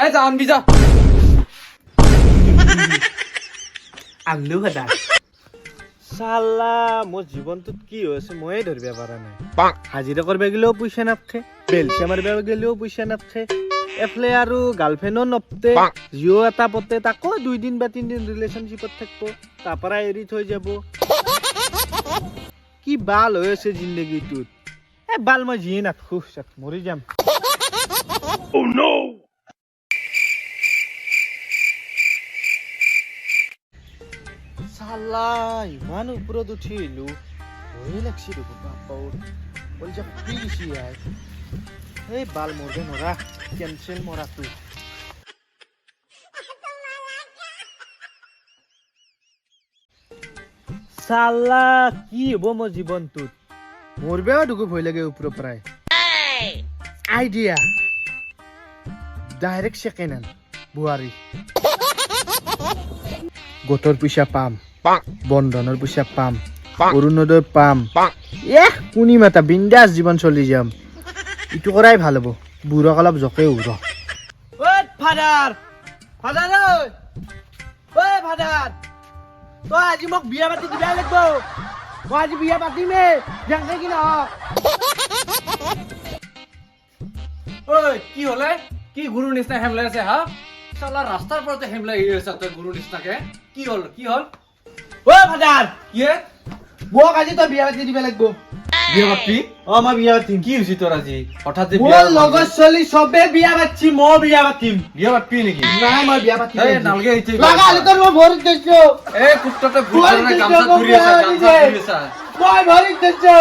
এই যা আনবি যা আনলো ভাদাৰ চালা মোৰ জীৱনটোত কি হৈছে ময়ে ধৰিব পৰা নাই হাজিৰা কৰিব গেলেও পইচা নাথাকে বেলচা মাৰিব গেলেও পইচা নাথাকে এফালে আৰু গাৰ্লফ্ৰেণ্ডো নপতে জিঅ' এটা পতে তাকো 2 দিন বা 3 দিন ৰিলেশ্যনশ্বিপত থাকিব তাৰ পৰা এৰি থৈ যাব কি বাল হৈ আছে জিন্দগীটোত বাল মই যিয়ে নাথাকো মৰি যাম চালা ইমান ওপৰত উঠি আহিলো ভয়ে লাগছি দেখোন বাপাও বলি যা পিছি আই এই বাল মৰবে নৰা কেনচেল মৰাটো চালা কি হ'ব মোৰ জীৱনটোত মৰবেও দেখো ভয় লাগে ওপৰৰ পৰাই আইডিয়া ডাইৰেক্ট ছেকেণ্ড হেণ্ড বুৱাৰী গোটৰ পইচা পাম বন্ধনৰ পইচা পাম অৰুণোদয় পাম কোনি মাতা বিন্দাস জীৱন চলি যাম ইটো কৰাই ভাল হ'ব বুঢ়াক অলপ জকে উৰ ফাদাৰ ফাদাৰ ঐ ফাদাৰ তই আজি মোক বিয়া পাতি দিবাই লাগিব মই আজি বিয়া পাতিমে যেনকে কি নহওক ঐ কি হলে কি গুৰু নিচিনা হেমলাই আছে হা চালা ৰাস্তাৰ পৰতে হেমলাই আছে তই গুৰু নিচিনাকে কি হল ঐ ফাদাৰ কি মোক আজি তই বিয়া পাতি দিবা লাগিব বিয়া পাতি মই বিয়া পাতিম কি হৈছে তোৰ আজি হঠাৎ যে মোৰ লগৰ ছোৱালী চবে বিয়া পাতিছি মই বিয়া পাতিম বিয়া পাতিবি নেকি নাই মই বিয়া পাতিম এই নালগে এইটো লগা হলে তোৰ মই ভৰিত দিছো এই কুত্তাতে ভুল না গামছা ঘুৰি আছে মই ভৰিত দিছো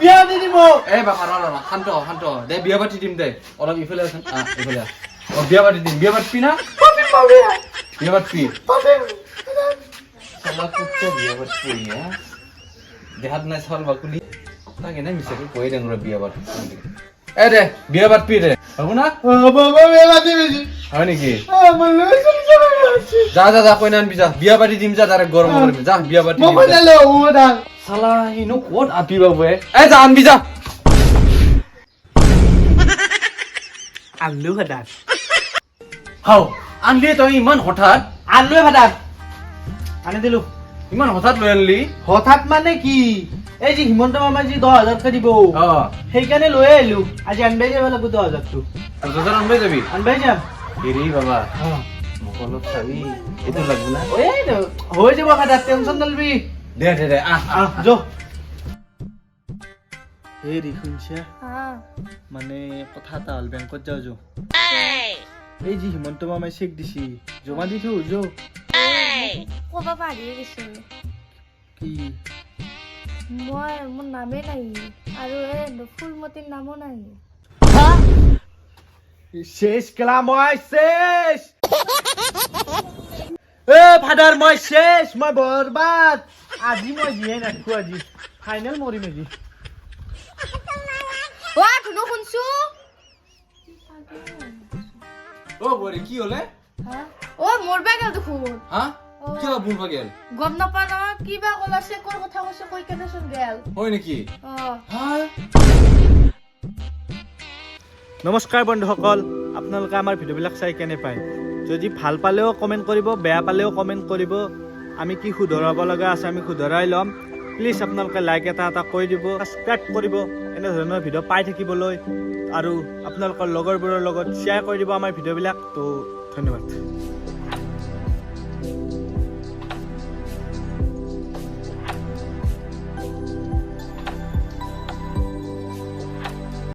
বিয়া দি দিব এই বাবা ৰ শান্ত দে বিয়া পাতি দিম দে অলপ ইফালে আছ ইফালে বিয়া পাতি দিম বিয়া পাতিবি না বিয়া পাতিবি চালা কুত্তা বিয়া পাতিবি দেহাত নাই চাল বাকুলি তাকে নাই মিছাকে কৈ দেং ৰ বিয়া পাতি এ দে বিয়া পাতিবি দে হ'ব না বিয়া পাতি বেছি হয় নেকি মই লৈছো যা কৈ নানবি যা বিয়া পাতি দিম যা তাৰে গৰম কৰিবি যা বিয়া পাতি দিম চালা ইনো ক'ত আপি বাবু এ যা আনবি যা আনলো ভাদাৰ হাও আনলি তই ইমান হঠাৎ আনলো ভাদাৰ আনি দিলো ইমান হঠাৎ লৈ আনলি হঠাৎ মানে কি এই যে হিমন্ত মামাই যি 10,000 কে দিব সেইকাৰণে লৈ আহিলো আজি আনবাই যাব লাগিব 10,000 টো তই আনবাই যাবি আনবাই যাম হেৰি বাবা মোক অলপ চাবি এইটো লাগব না হৈ যাব ভাদাৰ টেনচন নলবি দে আহ যো হেৰি শুনছা মানে কথা এটা হ'ল বেংকত যাওঁ যো এই যে হিমন্ত মামাই চেক দিছি জমা দি থো যো ক'ব পাহৰিয়ে গৈছো কি মোৰ নামেই নাই আৰু ফুলমতীৰ নামো নাই শেষ কেলা মই শেষ ফাদাৰ মই শেষ মই বৰবাদ আজি মই যিয়ে নাথাকো আজি ফাইনেল মৰিম আজি ধুনু শুনছো বৰি কি হলে মৰবা গেল দেখোন হা কিয় বুলবা গেল গম নাপা নহয় কিবা কলা চেকৰ কথা কৈছে কৈ কেনেচোন গেল হয় নেকি নমস্কাৰ বন্ধুসকল আপোনালোকে আমাৰ ভিডিঅ'বিলাক চাই কেনে পায় যদি ভাল পালেও কমেণ্ট কৰিব বেয়া পালেও কমেণ্ট কৰিব আমি কি শুধৰাব লগা আছে আমি শুধৰাই ল'ম প্লিজ আপোনালোকে লাইক এটা কৰি দিব সাবস্ক্ৰাইব কৰিব এনেধৰণৰ ভিডিঅ' পাই থাকিবলৈ আৰু আপোনালোকৰ লগৰবোৰৰ লগত শ্বেয়াৰ কৰি দিব আমাৰ ভিডিঅ'বিলাক তো ধন্যবাদ